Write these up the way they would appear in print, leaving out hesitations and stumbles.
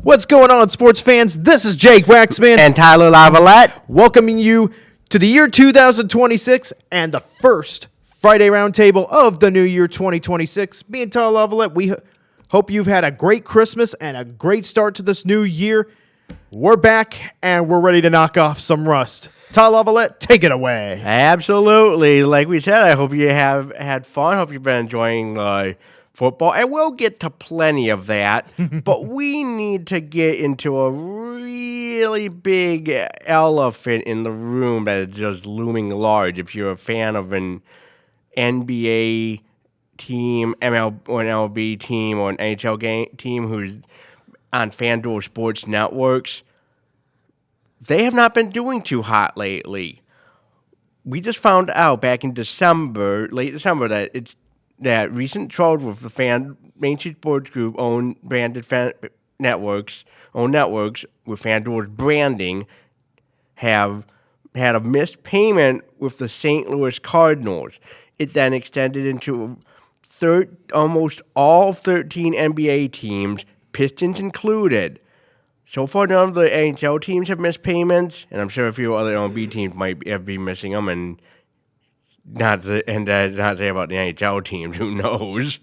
What's going on, sports fans? This is Jake Waxman and Tyler Lavalette, welcoming you to the year 2026 and the first Friday Roundtable of the new year 2026. Me and Tyler Lavalette, we hope you've had a great Christmas and a great start to this new year. We're back and we're ready to knock off some rust. Tyler Lavalette, take it away. Absolutely. Like we said, I hope you have had fun. Hope you've been enjoying football, and we'll get to plenty of that. But we need to get into a really big elephant in the room that is just looming large. If you're a fan of an NBA team, or an MLB team, or an NHL team who's on Fan Duel sports networks, they have not been doing too hot lately. We just found out back in late December, that recent troubles with the Main Street Sports Group owned branded networks with FanDuel's branding have had a missed payment with the St. Louis Cardinals. It then extended into almost all 13 NBA teams, Pistons included. So far, none of the NHL teams have missed payments, and I'm sure a few other MLB teams might be missing them, and not say about the NHL teams, who knows.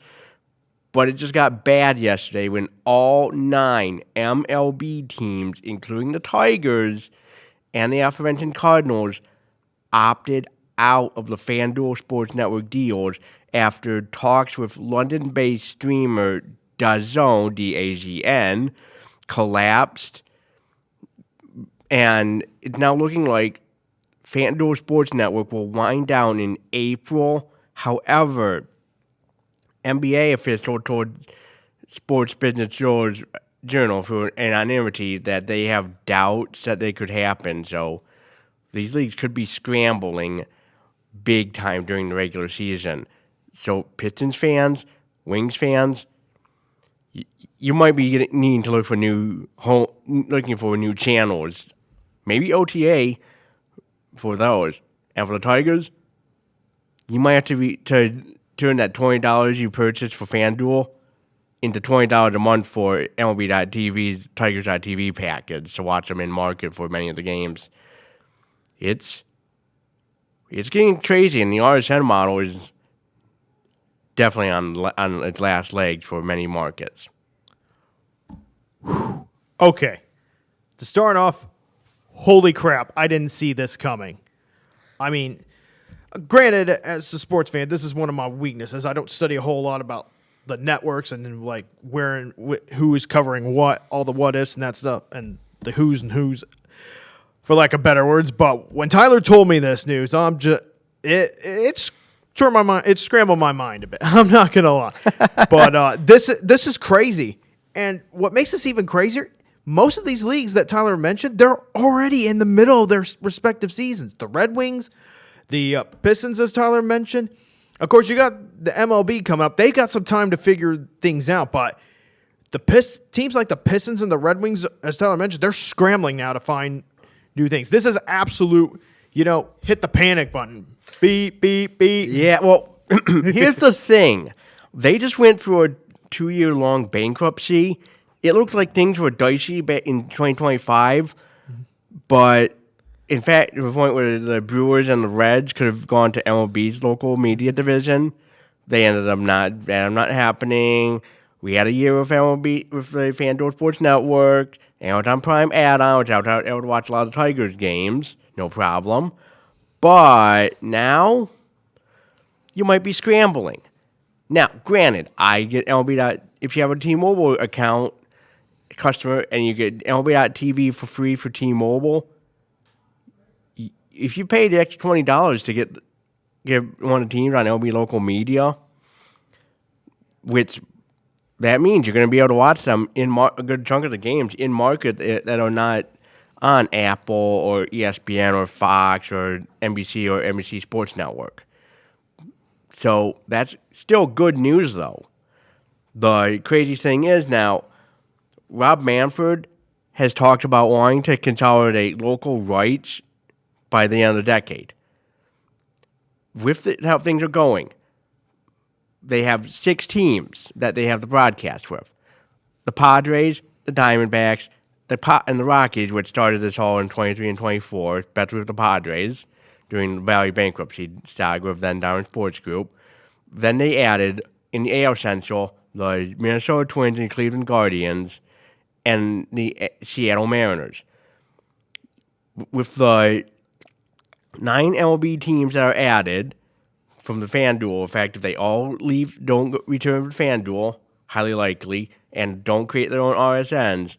But it just got bad yesterday when all 9 MLB teams, including the Tigers and the aforementioned Cardinals, opted out of the FanDuel Sports Network deals after talks with London-based streamer DAZN, D-A-Z-N, collapsed, and it's now looking like FanDuel Sports Network will wind down in April. However, NBA official told Sports Business Journal through an anonymity that they have doubts that they could happen. So these leagues could be scrambling big time during the regular season. So Pistons fans, Wings fans, you might be needing to look for new channels, maybe OTA for those. And for the Tigers, you might have to turn that $20 you purchased for FanDuel into $20 a month for MLB.TV's Tigers.TV package to watch them in market for many of the games. It's getting crazy, and the RSN model is definitely on its last legs for many markets. Okay. To start off, holy crap, I didn't see this coming. I mean, granted, as a sports fan, this is one of my weaknesses. I don't study a whole lot about the networks and like where and who is covering what, all the what ifs and that stuff, and the who's and who's, for lack of better words. But when Tyler told me this news, it's turned my mind. It scrambled my mind a bit. I'm not gonna lie, but this is crazy. And what makes this even crazier, most of these leagues that Tyler mentioned, they're already in the middle of their respective seasons. The Red Wings, the Pistons, as Tyler mentioned. Of course, you got the MLB coming up. They got some time to figure things out. But the teams like the Pistons and the Red Wings, as Tyler mentioned, they're scrambling now to find new things. This is absolute, hit the panic button. Beep, beep, beep. Yeah, well, here's the thing. They just went through a 2-year-long bankruptcy. It looks like things were dicey back in 2025, but in fact, to the point where the Brewers and the Reds could have gone to MLB's local media division, they ended up not happening. We had a year with MLB, with the FanDuel Sports Network, Amazon Prime add-on, which I was able to watch a lot of Tigers games, no problem. But now, you might be scrambling. Now, granted, I get MLB. If you have a T-Mobile account customer and you get MLB.TV for free for T-Mobile, if you pay the extra $20 to get one of the teams on MLB local media, which that means you're going to be able to watch them a good chunk of the games in market that are not on Apple or ESPN or Fox or NBC Sports Network. So that's still good news, though. The crazy thing is now, Rob Manfred has talked about wanting to consolidate local rights by the end of the decade. With how things are going, they have 6 teams that they have the broadcast with. The Padres, the Diamondbacks, and the Rockies, which started this all in 23 and 24, especially with the Padres during the Valley bankruptcy saga of then Diamond Sports Group. Then they added, in the AL Central, the Minnesota Twins and Cleveland Guardians and the Seattle Mariners. With the 9 MLB teams that are added from the Fan Duel, in fact, if they all leave, don't return to Fan Duel, highly likely, and don't create their own RSNs,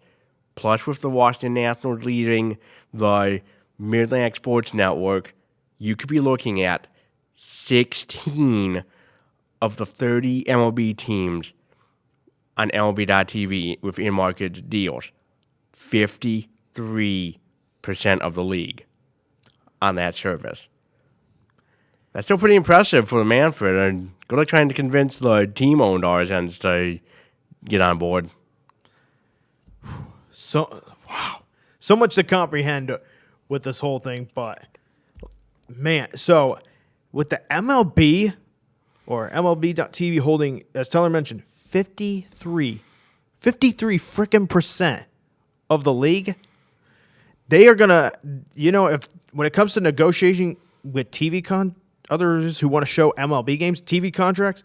plus with the Washington Nationals leading the Mid-Atlantic Sports Network, you could be looking at 16 of the 30 MLB teams on MLB.TV with in-market deals. 53% of the league on that service. That's still pretty impressive for the Manfred. And good luck trying to convince the team-owned RSNs to get on board. So much to comprehend with this whole thing, but man, so with the MLB or MLB.TV holding, as Tyler mentioned, 53 freaking percent of the league, they are gonna, if when it comes to negotiating with others who want to show MLB games, TV contracts,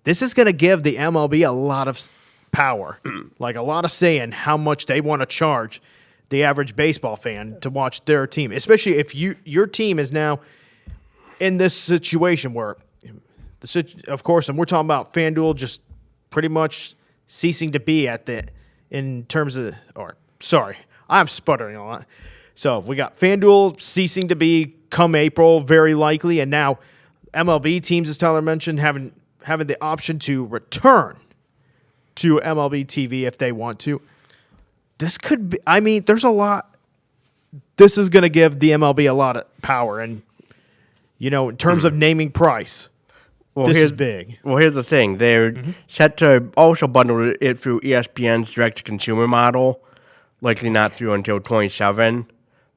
this is gonna give the MLB a lot of power, like a lot of say in how much they want to charge the average baseball fan to watch their team, especially if your team is now in this situation where, of course, and we're talking about FanDuel just pretty much ceasing to be I'm sputtering a lot. So we got FanDuel ceasing to be come April, very likely, and now MLB teams, as Tyler mentioned, having the option to return to MLB TV if they want to. This could be, there's a lot. This is going to give the MLB a lot of power. And, in terms of naming price, this is big. Well, here's the thing. They're set to also bundle it through ESPN's direct-to-consumer model, likely not through until 27.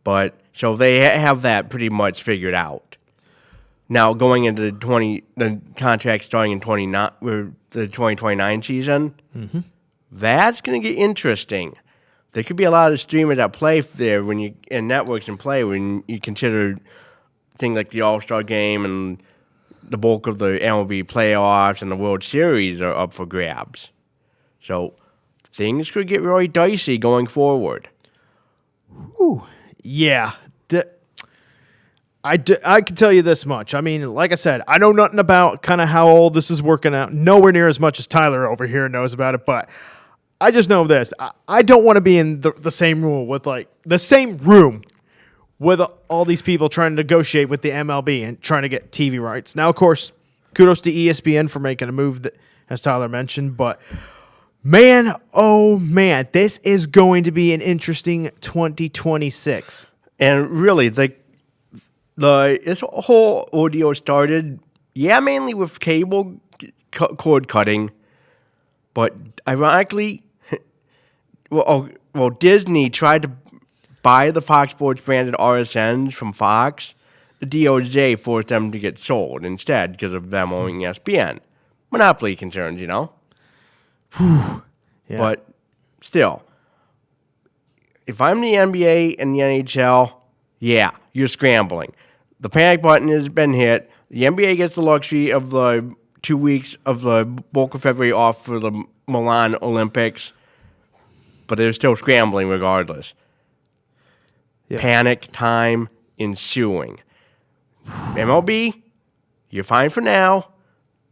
But so they have that pretty much figured out. Now, going into the contract starting in the 2029 season, that's going to get interesting. There could be a lot of streamers that play there and networks in play when you consider things like the All-Star Game and the bulk of the MLB playoffs and the World Series are up for grabs. So things could get really dicey going forward. Ooh, yeah. I can tell you this much. Like I said, I know nothing about kind of how all this is working out. Nowhere near as much as Tyler over here knows about it, but I just know this. I don't want to be in the same room with all these people trying to negotiate with the MLB and trying to get TV rights. Now, of course, kudos to ESPN for making a move that, as Tyler mentioned, but man, oh man, this is going to be an interesting 2026. And really, this whole ordeal started, mainly with cable cord cutting, but ironically, Disney tried to buy the Fox Sports branded RSNs from Fox. The DOJ forced them to get sold instead because of them owning ESPN. Monopoly concerns, Yeah. But still, if I'm the NBA and the NHL, you're scrambling. The panic button has been hit. The NBA gets the luxury of the 2 weeks of the bulk of February off for the Milan Olympics, but they're still scrambling regardless. Yeah. Panic time ensuing. MLB, you're fine for now,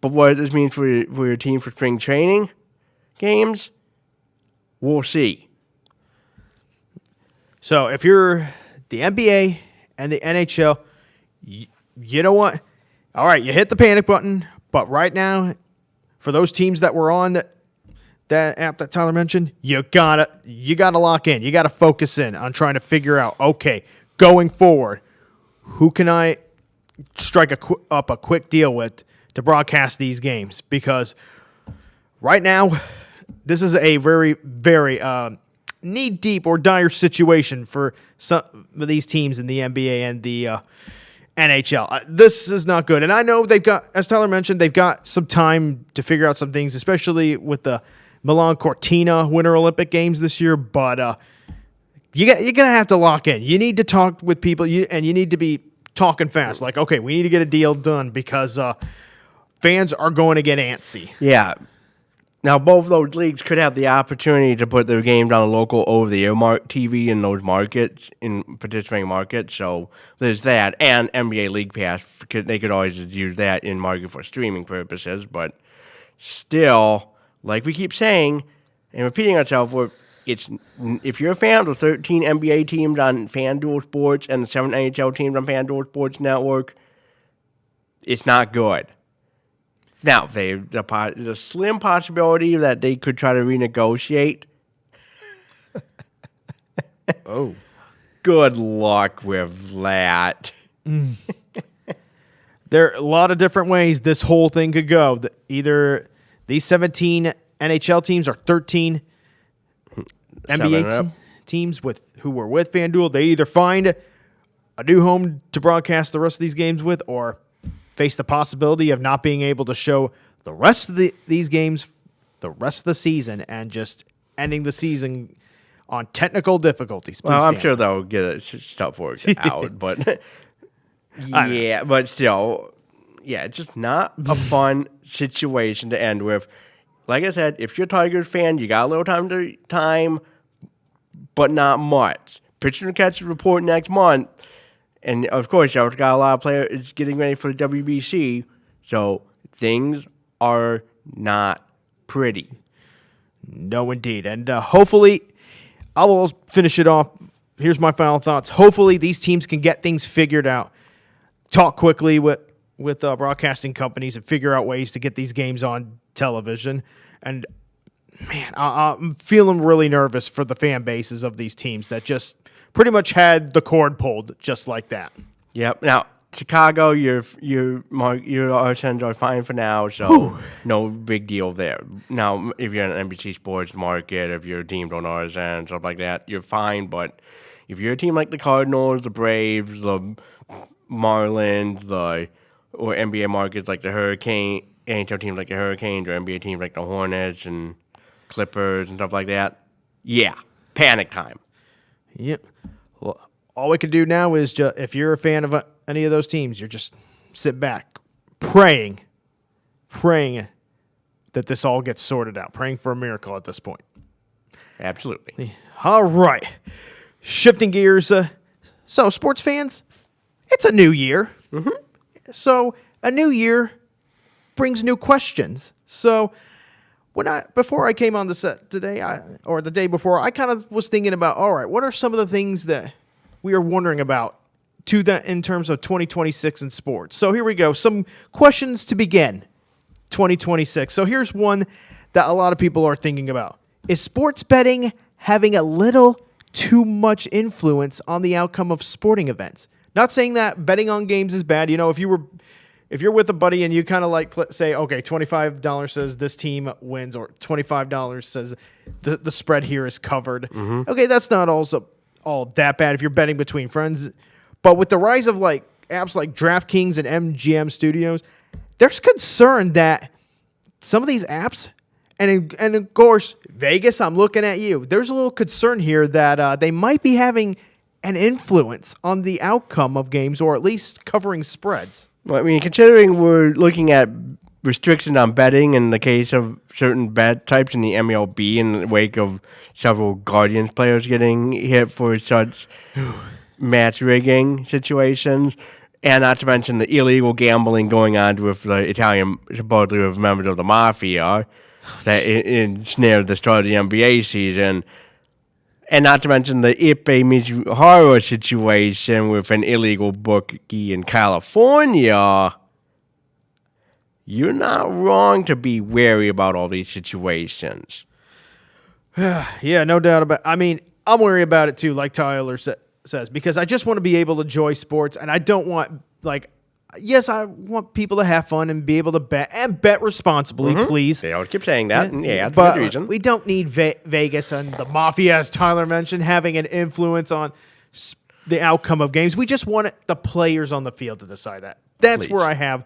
but what does this mean for your team for spring training games? We'll see. So if you're the NBA and the NHL, you know what? All right, you hit the panic button, but right now, for those teams that were on that app that Tyler mentioned, you gotta lock in. You gotta focus in on trying to figure out, okay, going forward, who can I strike up a quick deal with to broadcast these games? Because right now, this is a very, very knee-deep or dire situation for some of these teams in the NBA and the NHL. This is not good. And I know they've got, as Tyler mentioned, they've got some time to figure out some things, especially with the Milan Cortina Winter Olympic Games this year, but you're going to have to lock in. You need to talk with people, and you need to be talking fast. Like, okay, we need to get a deal done because fans are going to get antsy. Yeah. Now, both those leagues could have the opportunity to put their games on a local over-the-air TV in those markets, in participating markets. So there's that. And NBA League Pass, they could always just use that in market for streaming purposes. But still, like we keep saying and repeating ourselves, if you're a fan of the 13 NBA teams on FanDuel Sports and the 7 NHL teams on FanDuel Sports Network, it's not good. Now, there's a slim possibility that they could try to renegotiate. Oh. Good luck with that. There are a lot of different ways this whole thing could go. Either these 17 NHL teams or 13 NBA teams who were with FanDuel. They either find a new home to broadcast the rest of these games with or face the possibility of not being able to show the rest of these games the rest of the season and just ending the season on technical difficulties. Well, I'm sure they'll get stuff worked out, but yeah, but still, yeah, it's just not a fun situation to end with. Like I said, if you're a Tigers fan, you got a little time, but not much. Pitching and catch report next month. And, of course, y'all got a lot of players getting ready for the WBC, so things are not pretty. No, indeed. And hopefully, I'll finish it off. Here's my final thoughts. Hopefully, these teams can get things figured out, talk quickly with broadcasting companies, and figure out ways to get these games on television. And, man, I'm feeling really nervous for the fan bases of these teams that just pretty much had the cord pulled just like that. Yep. Now, Chicago, your RSNs are fine for now, so no big deal there. Now, if you're in an NBC Sports market, if you're a team on RSN, stuff like that, you're fine. But if you're a team like the Cardinals, the Braves, the Marlins, or NBA markets like the Hurricane, NHL teams like the Hurricanes, or NBA teams like the Hornets and Clippers and stuff like that, yeah, panic time. Yep. Well, all we can do now is if you're a fan of any of those teams, you're just sit back, praying that this all gets sorted out, praying for a miracle at this point. Absolutely. All right. Shifting gears. So, sports fans, it's a new year. Mm-hmm. So, a new year brings new questions. So, before I came on the set today, or the day before, I kind of was thinking about, all right, what are some of the things that we are wondering about in terms of 2026 in sports? So here we go. Some questions to begin 2026. So here's one that a lot of people are thinking about. Is sports betting having a little too much influence on the outcome of sporting events? Not saying that betting on games is bad. You know, if you're with a buddy and you kind of like say, okay, $25 says this team wins, or $25 says the spread here is covered. Mm-hmm. Okay, that's not also all that bad if you're betting between friends. But with the rise of like apps like DraftKings and MGM Studios, there's concern that some of these apps, and of course, Vegas, I'm looking at you. There's a little concern here that they might be having an influence on the outcome of games, or at least covering spreads. Well, I mean, considering we're looking at restrictions on betting in the case of certain bet types in the MLB in the wake of several Guardians players getting hit for such match rigging situations, and not to mention the illegal gambling going on with the Italian, supposedly with members of the mafia that ensnared the start of the NBA season. And not to mention the Ipe Mizuhara situation with an illegal bookie in California. You're not wrong to be wary about all these situations. Yeah, no doubt about it. I mean, I'm worried about it too, like Tyler says, because I just want to be able to enjoy sports, and I don't want, yes, I want people to have fun and be able to bet responsibly, please. They always keep saying that, and yeah, but for good reason. We don't need Vegas and the mafia, as Tyler mentioned, having an influence on the outcome of games. We just want the players on the field to decide that. That's where I have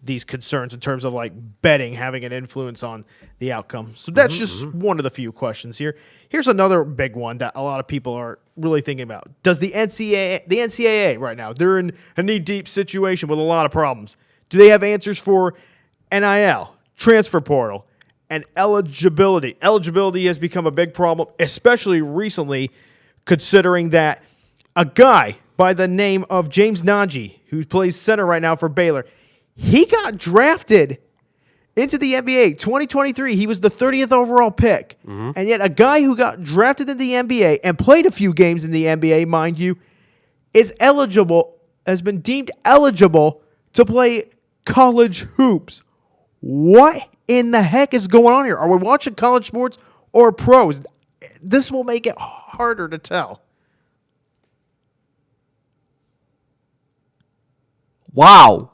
these concerns in terms of like betting having an influence on the outcome. So that's just one of the few questions here. Here's another big one that a lot of people are really thinking about. Does the NCAA right now, they're in a knee-deep situation with a lot of problems. Do they have answers for NIL, transfer portal, and eligibility? Eligibility has become a big problem, especially recently, considering that a guy by the name of James Nagy, who plays center right now for Baylor, he got drafted into the NBA 2023. He was the 30th overall pick. And yet a guy who got drafted in the NBA and played a few games in the NBA, mind you, has been deemed eligible to play college hoops. What in the heck is going on here? Are we watching college sports or pros? This will make it harder to tell. Wow.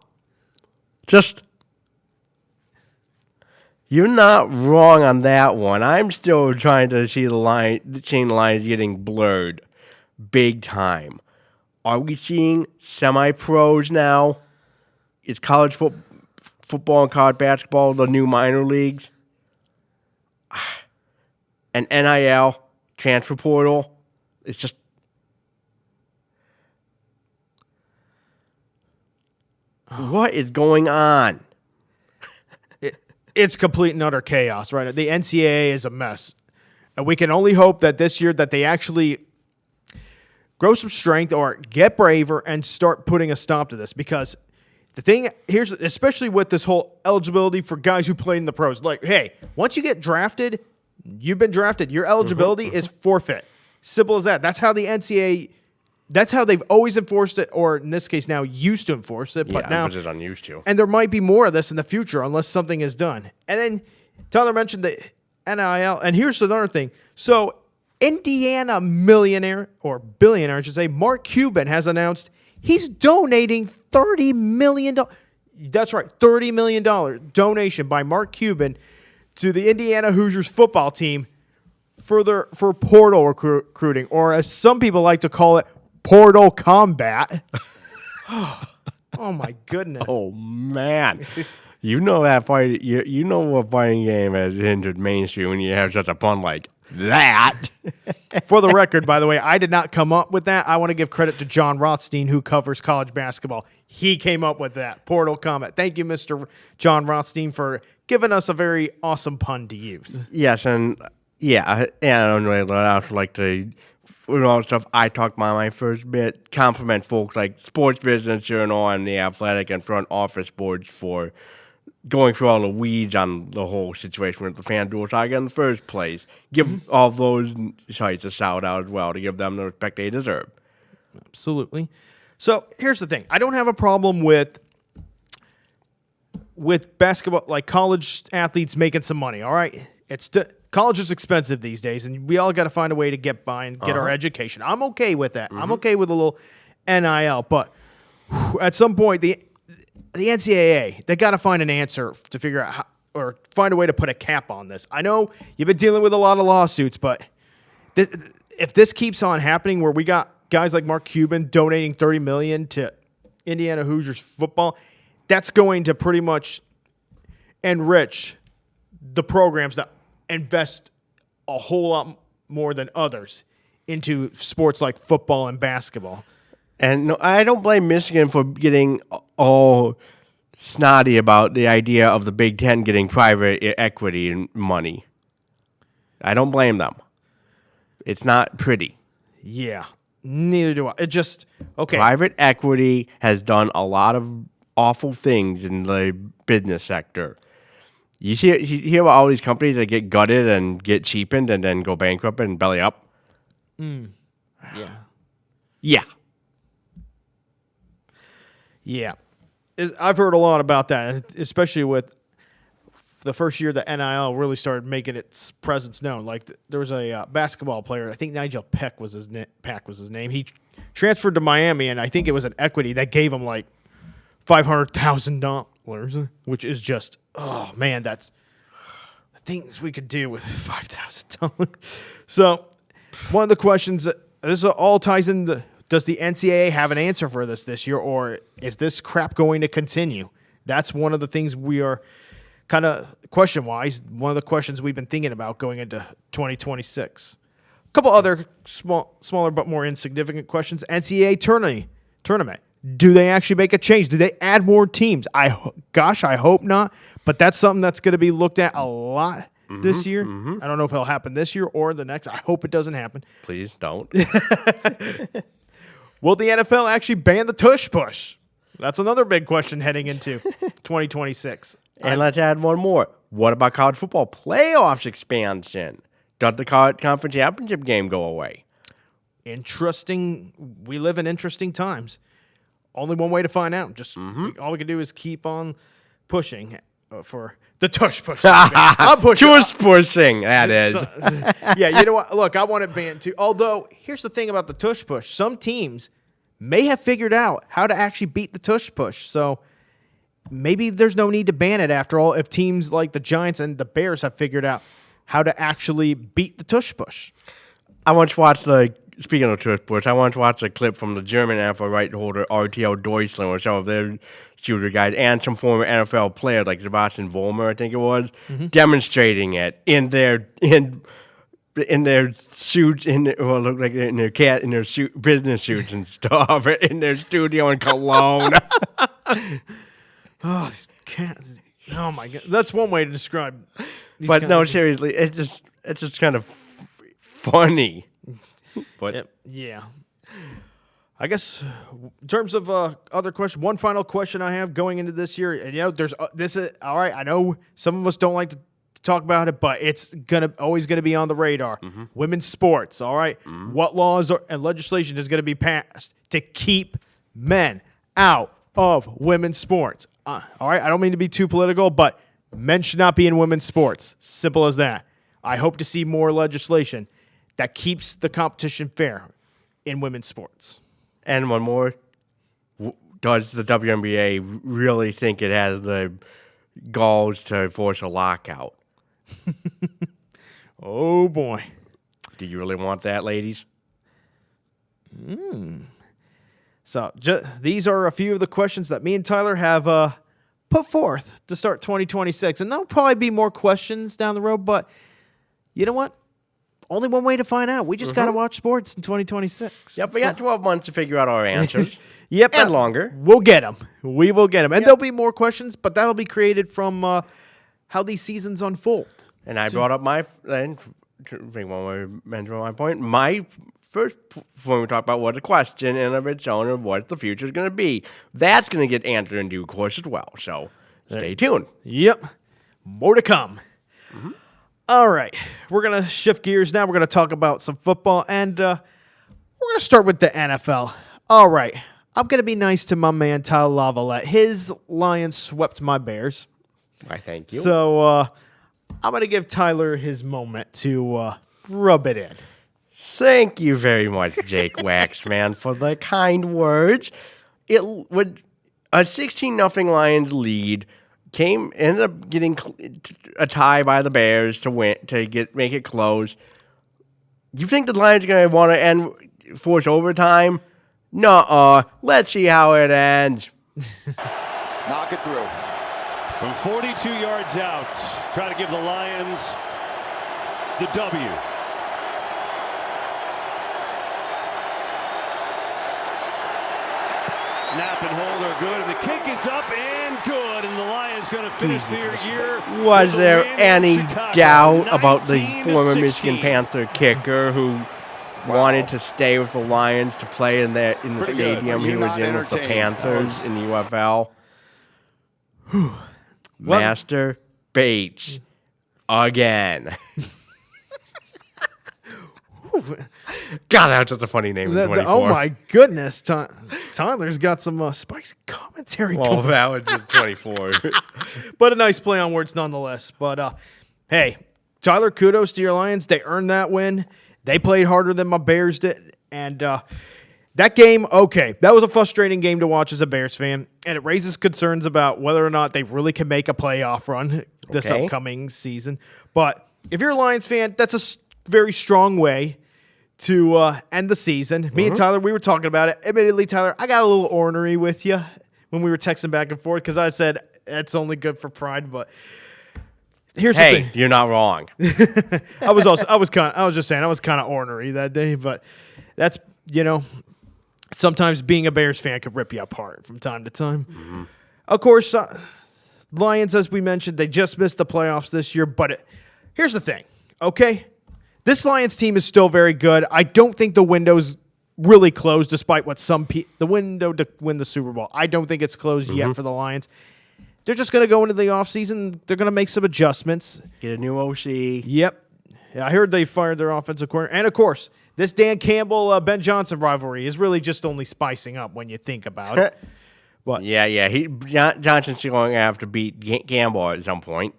Just, you're not wrong on that one. I'm still trying to see the line, seeing the lines getting blurred big time. Are we seeing semi-pros now? Is college football and college basketball the new minor leagues? And NIL, transfer portal, it's just... What is going on? It's complete and utter chaos, right? The NCAA is a mess. And we can only hope that this year that they actually grow some strength or get braver and start putting a stop to this. Because the thing here's, especially with this whole eligibility for guys who play in the pros, like, hey, once you get drafted, you've been drafted. Your eligibility is forfeit. Simple as that. That's how the NCAA... That's how they've always enforced it, or in this case now used to enforce it. But now, it's unused to. And there might be more of this in the future unless something is done. And then Tyler mentioned the NIL, and here's another thing. So Indiana millionaire, or billionaire, I should say, Mark Cuban has announced he's donating $30 million. That's right, $30 million donation by Mark Cuban to the Indiana Hoosiers football team for portal recruiting, or as some people like to call it, portal combat. Oh my goodness. Oh man. You know that fight. You know what fighting game has hindered mainstream when you have such a pun like that. For the record, by the way, I did not come up with that. I want to give credit to John Rothstein, who covers college basketball. He came up with that, portal combat. Thank you, Mr. John Rothstein, for giving us a very awesome pun to use. Yes, and I don't really also like to. With all the stuff I talked about my first bit, compliment folks like Sports Business Journal and the Athletic and Front Office boards for going through all the weeds on the whole situation with the Fan Duel saga in the first place. Give all those sites a shout out as well to give them the respect they deserve. Absolutely. So here's the thing. I don't have a problem with basketball, like college athletes making some money, all right? College is expensive these days, and we all got to find a way to get by and get our education. I'm okay with that. I'm okay with a little NIL, but at some point, the NCAA, they got to find an answer to figure out how, or find a way to put a cap on this. I know you've been dealing with a lot of lawsuits, but if this keeps on happening, where we got guys like Mark Cuban donating $30 million to Indiana Hoosiers football, that's going to pretty much enrich the programs that invest a whole lot more than others into sports like football and basketball. And no, I don't blame Michigan for getting all snotty about the idea of the Big Ten getting private equity and money. I don't blame them. It's not pretty. Yeah, neither do I. It just, okay. Private equity has done a lot of awful things in the business sector. You hear about all these companies that get gutted and get cheapened and then go bankrupt and belly up? Yeah. Yeah. Yeah. I've heard a lot about that, especially with the first year that NIL really started making its presence known. Like there was a basketball player, I think Nigel Peck was his name. He transferred to Miami, and I think it was an equity that gave him like $500,000, which is just, oh man, that's the things we could do with $5,000. So one of the questions, this all ties into, does the NCAA have an answer for this year, or is this crap going to continue? That's one of the things we are kind of question-wise, one of the questions we've been thinking about going into 2026. A couple other smaller but more insignificant questions. NCAA tournament. Do they actually make a change? Do they add more teams? I hope not. But that's something that's going to be looked at a lot this year. I don't know if it'll happen this year or the next. I hope it doesn't happen. Please don't. Will the NFL actually ban the tush push? That's another big question heading into 2026. And let's add one more. What about college football playoffs expansion? Does the college conference championship game go away? Interesting. We live in interesting times. Only one way to find out. Just all we can do is keep on pushing for the tush push. I'm pushing. Tush pushing, that is. Yeah, you know what? Look, I want it banned too. Although, here's the thing about the tush push. Some teams may have figured out how to actually beat the tush push. So maybe there's no need to ban it after all if teams like the Giants and the Bears have figured out how to actually beat the tush push. I once watched speaking of tush push, I once watched a clip from the German NFL right holder RTL Deutschland with some of their shooter guys and some former NFL players like Sebastian Vollmer, I think it was, demonstrating it in their suits, look like in their business suits and stuff, in their studio in Cologne. Oh, these cats! Oh my god, that's one way to describe. But no, seriously, it's just kind of funny. But yeah, I guess in terms of other questions, one final question I have going into this year, and there's this is all right. I know some of us don't like to talk about it, but it's always gonna be on the radar. Women's sports, all right. What laws and legislation is gonna be passed to keep men out of women's sports? All right, I don't mean to be too political, but men should not be in women's sports. Simple as that. I hope to see more legislation that keeps the competition fair in women's sports. And one more. Does the WNBA really think it has the goals to force a lockout? Oh, boy. Do you really want that, ladies? So these are a few of the questions that me and Tyler have put forth to start 2026. And there'll probably be more questions down the road, but you know what? Only one way to find out. We just got to watch sports in 2026. Yep, we got 12 months to figure out our answers. Yep. And longer. We'll get them. We will get them. And there'll be more questions, but that'll be created from how these seasons unfold. And I brought up my point. My first point we talked about was a question in of its own of what the future is going to be. That's going to get answered in due course as well. So stay tuned. Yep. More to come. All right. We're going to shift gears now. We're going to talk about some football, and we're going to start with the NFL. All right. I'm going to be nice to my man, Tyler Lavalette. His Lions swept my Bears. Why, thank you. So I'm going to give Tyler his moment to rub it in. Thank you very much, Jake Waxman, for the kind words. It would a 16-0 Lions lead ended up getting a tie by the Bears to make it close. You think the Lions are going to want to force overtime? Nuh-uh. Let's see how it ends. Knock it through. From 42 yards out, trying to give the Lions the W. Snap and hold are good, and the kick is up and good, and the Lions going to finish their year. Was there any doubt about the former Michigan Panther kicker who wanted to stay with the Lions to play in the stadium he was in with the Panthers in the UFL? Master Bates again. God, that's such a funny name. Oh my goodness, Tyler's got some spicy commentary. Well, that was just 24, but a nice play on words nonetheless. But hey, Tyler, kudos to your Lions. They earned that win. They played harder than my Bears did, and that game, okay, that was a frustrating game to watch as a Bears fan, and it raises concerns about whether or not they really can make a playoff run this upcoming season. But if you're a Lions fan, that's a very strong way to end the season. Me and Tyler, we were talking about it. Admittedly, Tyler, I got a little ornery with you when we were texting back and forth because I said it's only good for pride, but here's the Hey, thing. you're not wrong. I was just saying I was kind of ornery that day, but that's, sometimes being a Bears fan could rip you apart from time to time. Mm-hmm. Of course, Lions, as we mentioned, they just missed the playoffs this year, but here's the thing, okay? This Lions team is still very good. I don't think the window's really closed, despite what the window to win the Super Bowl. I don't think it's closed yet for the Lions. They're just going to go into the offseason. They're going to make some adjustments. Get a new OC. Yep. Yeah, I heard they fired their offensive coordinator. And, of course, this Dan Campbell, Ben Johnson rivalry is really just only spicing up when you think about it. But Yeah. Johnson's going to have to beat Campbell at some point.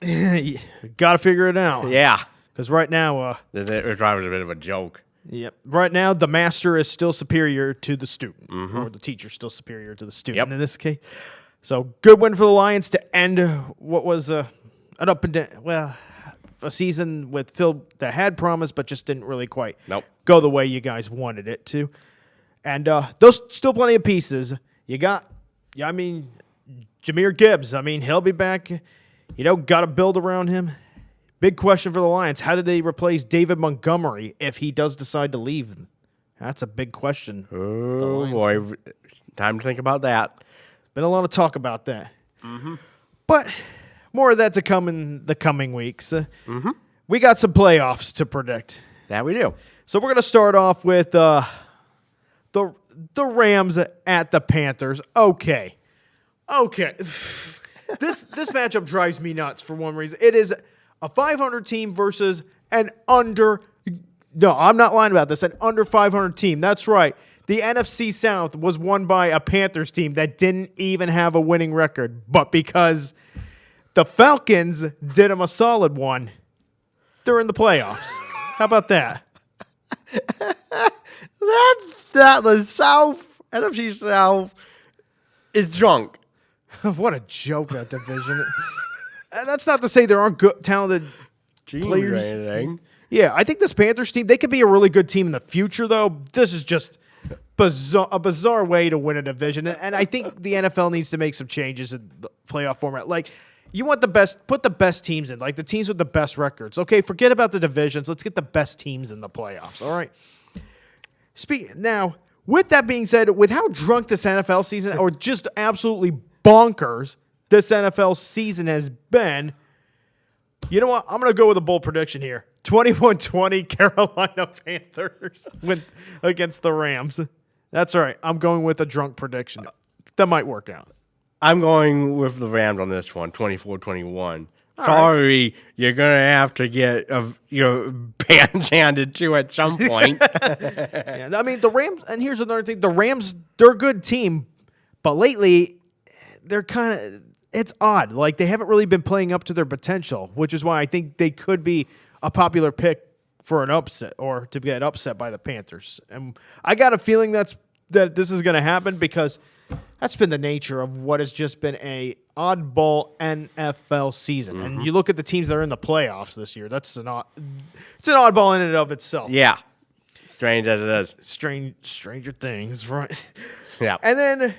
got to figure it out. Yeah. Because right now, The driver's a bit of a joke. yep. Right now, the master is still superior to the student, or the teacher's still superior to the student in this case. So, good win for the Lions to end what was an up and down, a season with Phil that had promise, but just didn't really quite go the way you guys wanted it to. And those still plenty of pieces. You got, Jahmyr Gibbs. He'll be back. Got to build around him. Big question for the Lions. How did they replace David Montgomery if he does decide to leave? That's a big question. Oh, boy. Time to think about that. Been a lot of talk about that. But more of that to come in the coming weeks. We got some playoffs to predict. That we do. So we're going to start off with the Rams at the Panthers. Okay. This matchup drives me nuts for one reason. It is a 500 team versus an under. No, I'm not lying about this. An under 500 team. That's right. The NFC South was won by a Panthers team that didn't even have a winning record. But because the Falcons did them a solid one, they're in the playoffs. How about that? That the South, NFC South, is drunk. What a joke, that division. And that's not to say there aren't good, talented players. Or anything. Yeah, I think this Panthers team, they could be a really good team in the future, though. This is just a bizarre way to win a division. And I think the NFL needs to make some changes in the playoff format. Like, you want the best, put the best teams in, like the teams with the best records. Okay, forget about the divisions. Let's get the best teams in the playoffs, all right? Now, with that being said, with how drunk this NFL season, or just absolutely bonkers this NFL season has been, you know what? I'm going to go with a bold prediction here. 21-20 Carolina Panthers win against the Rams. That's right. I'm going with a drunk prediction. That might work out. I'm going with the Rams on this one, 24-21. Sorry, you're going to have to get your pants handed to at some point. Yeah, the Rams, and here's another thing. The Rams, they're a good team, but lately, they're kind of, it's odd. Like, they haven't really been playing up to their potential, which is why I think they could be a popular pick for an upset or to get upset by the Panthers. And I got a feeling that this is going to happen because that's been the nature of what has just been a oddball NFL season. Mm-hmm. And you look at the teams that are in the playoffs this year. It's an oddball in and of itself. Yeah, strange as it is. Stranger things, right? Yeah. And then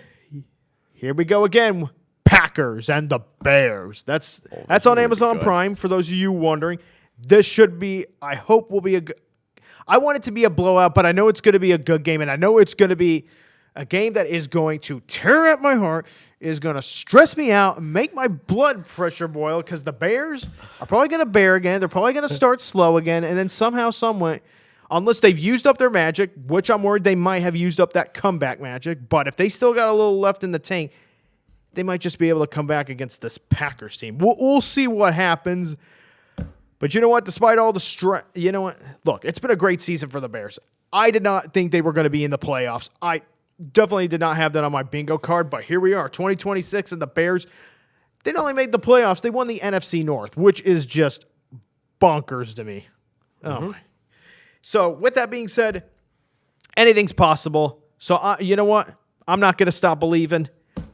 here we go again. Packers and the Bears. That's on Amazon Prime. For those of you wondering, this should be. I hope will be I want it to be a blowout, but I know it's going to be a good game, and I know it's going to be a game that is going to tear at my heart, is going to stress me out, and make my blood pressure boil, because the Bears are probably going to bear again. They're probably going to start slow again, and then somehow, someway, unless they've used up their magic, which I'm worried they might have used up that comeback magic, but if they still got a little left in the tank, they might just be able to come back against this Packers team. We'll see what happens. But you know what? Despite all the stress, you know what? Look, it's been a great season for the Bears. I did not think they were going to be in the playoffs. I definitely did not have that on my bingo card, but here we are, 2026, and the Bears, they not only made the playoffs, they won the NFC North, which is just bonkers to me. Mm-hmm. Oh my. So with that being said, anything's possible. So you know what? I'm not going to stop believing.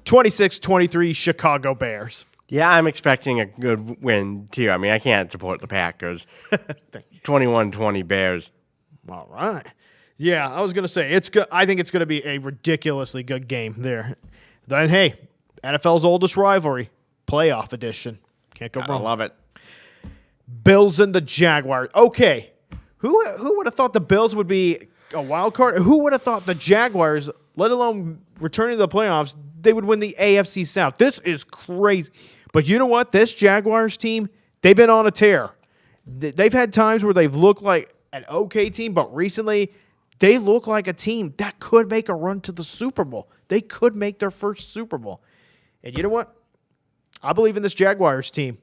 26-23 Chicago Bears. Yeah, I'm expecting a good win, too. I mean, I can't support the Packers. 21-20 Bears. All right. Yeah, I was going to say, I think it's going to be a ridiculously good game there. Then, hey, NFL's oldest rivalry, playoff edition. Can't go I wrong. love it. Bills and the Jaguars. Okay, who would have thought the Bills would be a wild card? Who would have thought the Jaguars, let alone returning to the playoffs, they would win the AFC South? This is crazy. But you know what? This Jaguars team, they've been on a tear. They've had times where they've looked like an okay team, but recently they look like a team that could make a run to the Super Bowl. They could make their first Super Bowl. And you know what? I believe in this Jaguars team.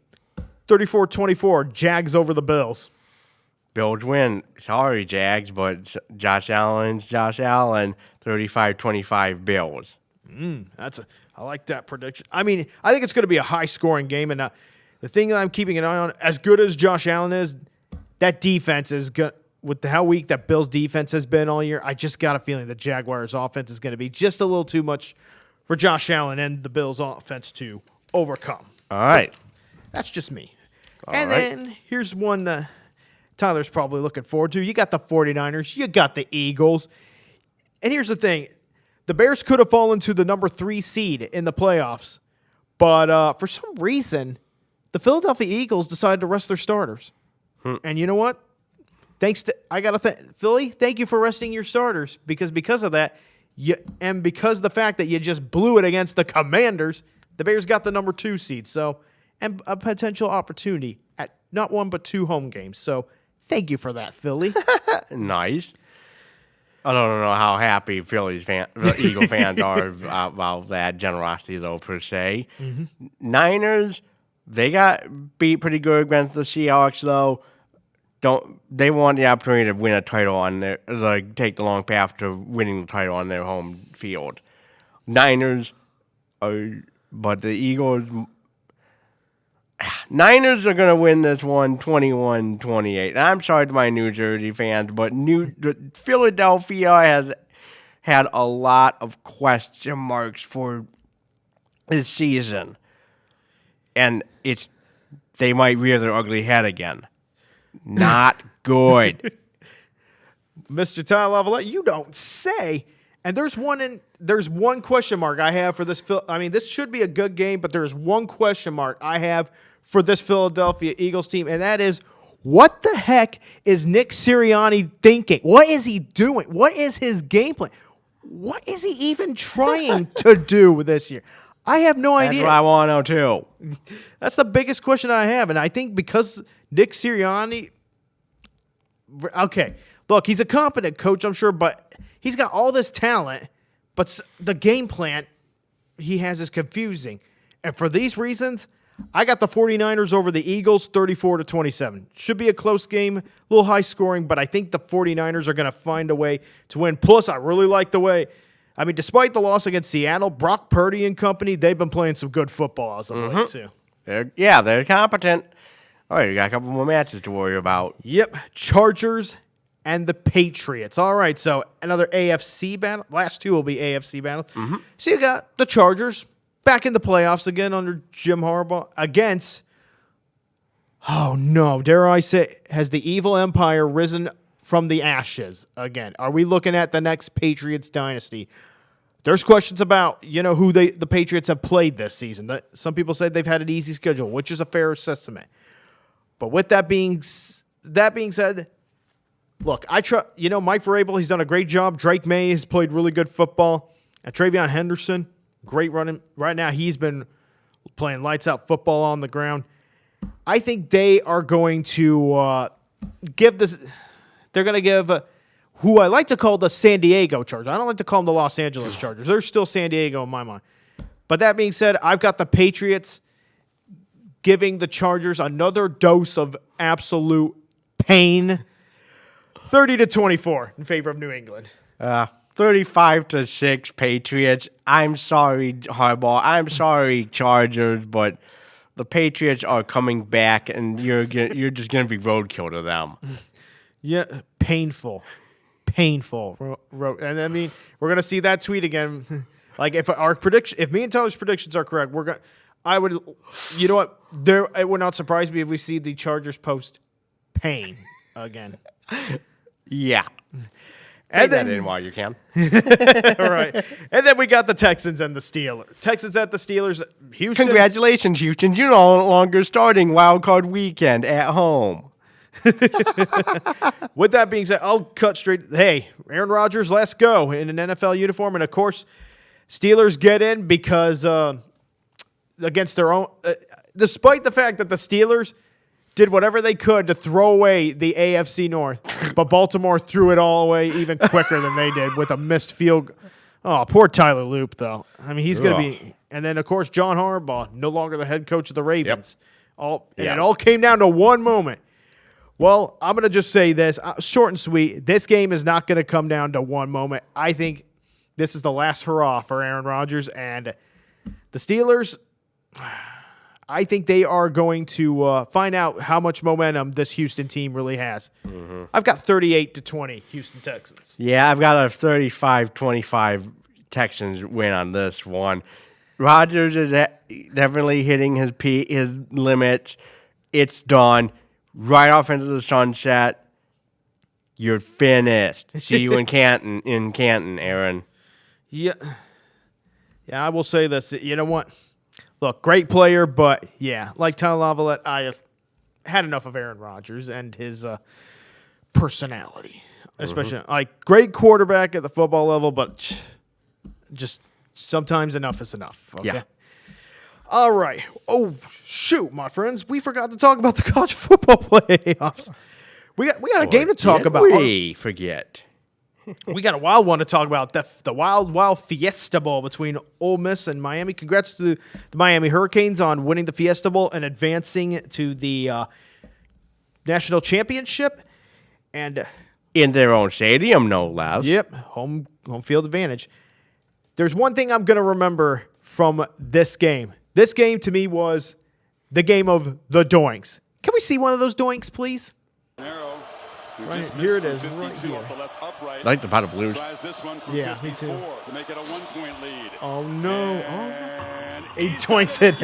34-24, Jags over the Bills. Bills win. Sorry, Jags, but Josh Allen. 35-25 Bills. I like that prediction. I mean, I think it's going to be a high-scoring game, and the thing that I'm keeping an eye on, as good as Josh Allen is, that defense is good. With how weak that Bills defense has been all year, I just got a feeling the Jaguars offense is going to be just a little too much for Josh Allen and the Bills offense to overcome. All right. That's just me. All and right. then here's one Tyler's probably looking forward to. You got the 49ers. You got the Eagles. And here's the thing. The Bears could have fallen to the number 3 seed in the playoffs. But for some reason, the Philadelphia Eagles decided to rest their starters. And you know what? Philly, thank you for resting your starters. Because of that, because the fact that you just blew it against the Commanders, the Bears got the number 2 seed. So, and a potential opportunity at not 1 but 2 home games. So, thank you for that, Philly. Nice. I don't know how happy Eagle fans are about that generosity, though, per se. Mm-hmm. Niners, they got beat pretty good against the Seahawks, though. They want the opportunity to win a title on their, take the long path to winning the title on their home field. Niners, but the Eagles. Niners are going to win this one 21-28. And I'm sorry to my New Jersey fans, but Philadelphia has had a lot of question marks for this season. And they might rear their ugly head again. Not good. Mr. Tyler Lavalette, you don't say. And there's one question mark I have for this. I mean, this should be a good game, but there's one question mark I have for this Philadelphia Eagles team, and that is, what the heck is Nick Sirianni thinking? What is he doing? What is his game plan? What is he even trying to do this year? I have no idea. That's what I want to know, too. That's the biggest question I have, and I think because Nick Sirianni, okay, look, he's a competent coach, I'm sure, but he's got all this talent, but the game plan he has is confusing. And for these reasons, I got the 49ers over the Eagles 34-27. Should be a close game, a little high scoring, but I think the 49ers are going to find a way to win. Plus, I really like the way, I mean, despite the loss against Seattle, Brock Purdy and company, they've been playing some good football as of late, too. They're competent. All right, you got a couple more matches to worry about. Yep, Chargers and the Patriots. All right, so another AFC battle. Last 2 will be AFC battles. Mm-hmm. So you got the Chargers back in the playoffs again under Jim Harbaugh against, oh no, dare I say, has the evil empire risen from the ashes again? Are we looking at the next Patriots dynasty? There's questions about, who the Patriots have played this season. Some people said they've had an easy schedule, which is a fair assessment. But with that being said, look, I trust, Mike Vrabel, he's done a great job. Drake May has played really good football. And Travion Henderson, great running. Right now, he's been playing lights-out football on the ground. I think they are going to give this – they're going to give who I like to call the San Diego Chargers. I don't like to call them the Los Angeles Chargers. They're still San Diego in my mind. But that being said, I've got the Patriots giving the Chargers another dose of absolute pain. 30-24 in favor of New England. 35-6 Patriots. I'm sorry, Harbaugh. I'm sorry, Chargers, but the Patriots are coming back, and you're just gonna be roadkill to them. Yeah, painful. And I mean, we're gonna see that tweet again. Like if me and Tyler's predictions are correct, you know what? It would not surprise me if we see the Chargers post pain again. Yeah. Fade that in while you can. All right. And then we got the Texans and the Steelers. Texans at the Steelers. Houston. Congratulations, Houston. You're no longer starting Wild Card Weekend at home. With that being said, I'll cut straight. Hey, Aaron Rodgers, let's go in an NFL uniform. And, of course, Steelers get in because against their own despite the fact that the Steelers did whatever they could to throw away the AFC North, but Baltimore threw it all away even quicker than they did with a missed field. Oh, poor Tyler Loop, though. I mean, he's going to be – and then, of course, John Harbaugh, no longer the head coach of the Ravens. It all came down to one moment. Well, I'm going to just say this, short and sweet. This game is not going to come down to one moment. I think this is the last hurrah for Aaron Rodgers, and the Steelers – I think they are going to find out how much momentum this Houston team really has. Mm-hmm. I've got 38-20 Houston Texans. Yeah, I've got a 35-25 Texans win on this one. Rodgers is definitely hitting his limits. It's done. Right off into the sunset. You're finished. See you in Canton, Aaron. Yeah, I will say this. You know what? Look, great player, but yeah, like Tyler Lavalette, I have had enough of Aaron Rodgers and his personality. Especially, like, great quarterback at the football level, but just sometimes enough is enough. Okay? Yeah. All right. Oh, shoot, my friends. We forgot to talk about the college football playoffs. We got a game to talk about. We forget. We got a wild one to talk about. The wild Fiesta Bowl between Ole Miss and Miami. Congrats to the Miami Hurricanes on winning the Fiesta Bowl and advancing to the national championship. And in their own stadium, no less. Yep, home field advantage. There's one thing I'm going to remember from this game. This game to me was the game of the doinks. Can we see one of those doinks, please? Right, here it is, right here. I like the pot of blues. Yeah, me too. To make it a 1-point lead. Oh, no. He doinks it.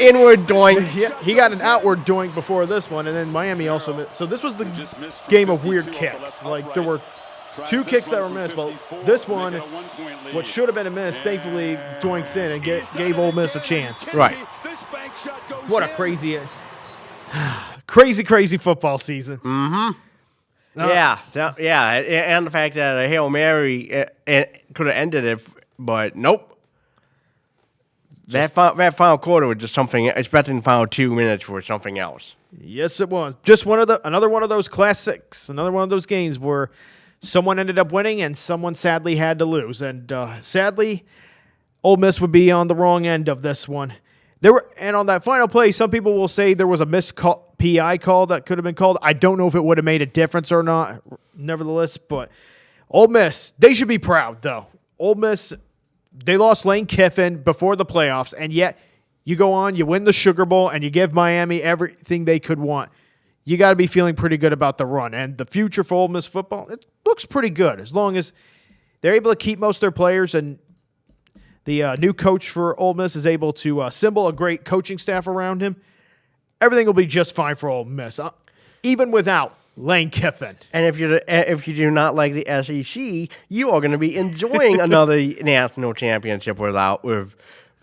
Inward doink. Yeah, he got an outward doink before this one, and then Miami also missed. So this was the game of weird kicks. Like, there were two kicks that were missed, but this one, what should have been a miss, thankfully doinks in and gave Ole Miss a chance. Right. What a crazy football season. Mm-hmm. Yeah, and the fact that a Hail Mary could have ended it, but nope. That final quarter was just something, expecting the final 2 minutes for something else. Yes, it was. Just another one of those classics, another one of those games where someone ended up winning and someone sadly had to lose. And sadly, Ole Miss would be on the wrong end of this one. And on that final play, some people will say there was a missed PI call that could have been called. I don't know if it would have made a difference or not, nevertheless. But Ole Miss, they should be proud, though. Ole Miss, they lost Lane Kiffin before the playoffs, and yet you go on, you win the Sugar Bowl, and you give Miami everything they could want. You got to be feeling pretty good about the run. And the future for Ole Miss football, it looks pretty good as long as they're able to keep most of their players and the new coach for Ole Miss is able to assemble a great coaching staff around him. Everything will be just fine for Ole Miss, even without Lane Kiffin. And if you do not like the SEC, you are going to be enjoying another national championship with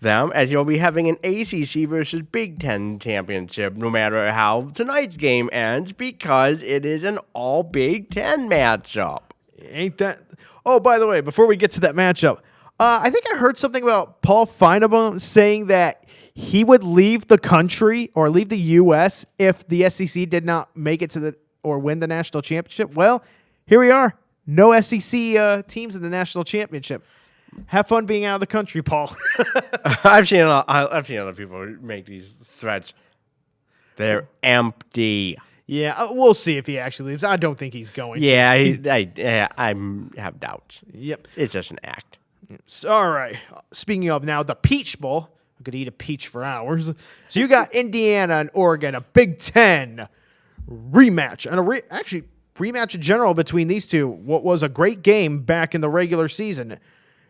them, as you'll be having an ACC versus Big Ten championship, no matter how tonight's game ends, because it is an all Big Ten matchup. Ain't that? Oh, by the way, before we get to that matchup. I think I heard something about Paul Feinbaum saying that he would leave the country or leave the U.S. if the SEC did not make it to or win the national championship. Well, here we are. No SEC teams in the national championship. Have fun being out of the country, Paul. I've seen other people make these threats. They're empty. Yeah, we'll see if he actually leaves. I don't think he's going to. Yeah, I have doubts. Yep. It's just an act. All right. Speaking of now, the Peach Bowl. I could eat a peach for hours. So you got Indiana and Oregon, a Big Ten rematch. And rematch in general between these two. What was a great game back in the regular season.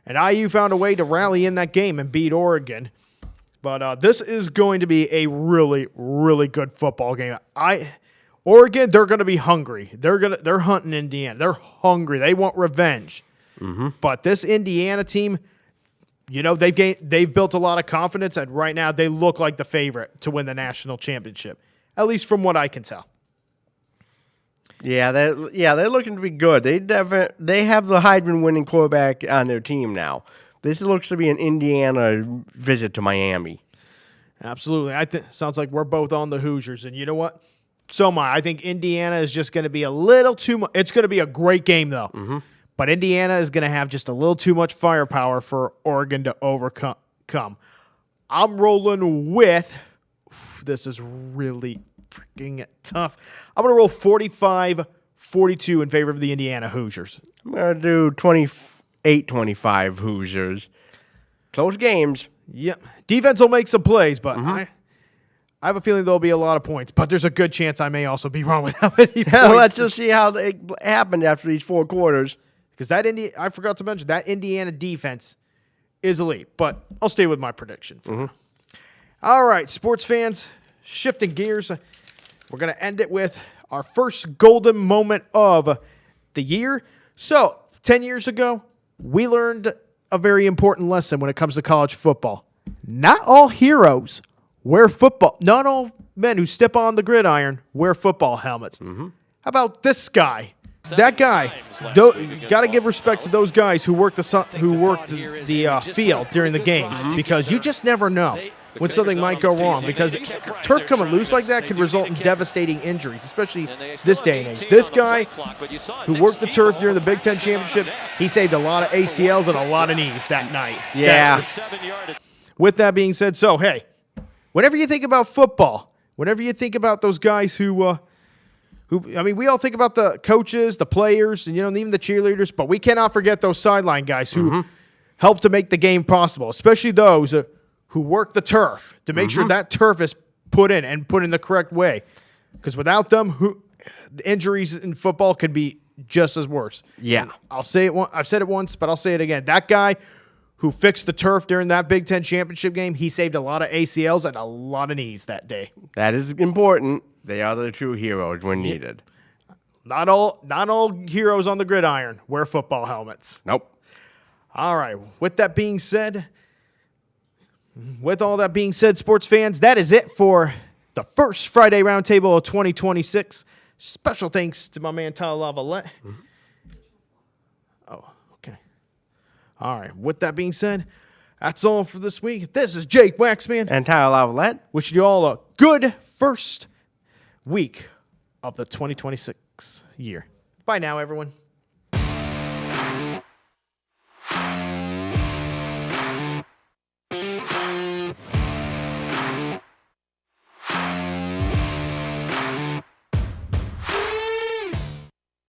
And IU found a way to rally in that game and beat Oregon. But this is going to be a really, really good football game. Oregon, they're going to be hungry. They're hunting Indiana. They're hungry. They want revenge. But this Indiana team, they've built a lot of confidence, and right now they look like the favorite to win the national championship, at least from what I can tell. Yeah, they're looking to be good. They have the Heisman-winning quarterback on their team now. This looks to be an Indiana visit to Miami. Absolutely. Sounds like we're both on the Hoosiers, and you know what? So am I. I think Indiana is just going to be a little too much. It's going to be a great game, though. But Indiana is going to have just a little too much firepower for Oregon to overcome. I'm rolling with, this is really freaking tough. I'm going to roll 45-42 in favor of the Indiana Hoosiers. I'm going to do 28-25 Hoosiers. Close games. Yep. Defense will make some plays, but I have a feeling there'll be a lot of points. But there's a good chance I may also be wrong with how many points. Let's just see how it happened after these 4 quarters. Because I forgot to mention, that Indiana defense is elite. But I'll stay with my prediction. All right, sports fans, shifting gears. We're going to end it with our first golden moment of the year. So, 10 years ago, we learned a very important lesson when it comes to college football. Not all heroes wear football. Not all men who step on the gridiron wear football helmets. How about this guy? That guy. Got to give respect to those guys who work the field during the games, because you just never know when something might go wrong, because turf coming loose like that could result in devastating injuries, especially this day and age. This guy who worked the turf during the Big Ten Championship, he saved a lot of ACLs and a lot of knees that night. Yeah. With that being said, so, hey, whenever you think about football, whenever you think about those guys who we all think about the coaches, the players, and even the cheerleaders, but we cannot forget those sideline guys who help to make the game possible, especially those who work the turf to make sure that turf is put in the correct way. Because without them, the injuries in football could be just as worse. Yeah. And I've said it once, but I'll say it again. That guy who fixed the turf during that Big Ten Championship game, he saved a lot of ACLs and a lot of knees that day. That is important. They are the true heroes when needed. Not all heroes on the gridiron wear football helmets. Nope. All right. With all that being said, sports fans, that is it for the first Friday Roundtable of 2026. Special thanks to my man Tyler Lavalette. Oh, okay. All right. With that being said, that's all for this week. This is Jake Waxman. And Tyler Lavalette. Wishing you all a good first week of the 2026 year. Bye now, everyone.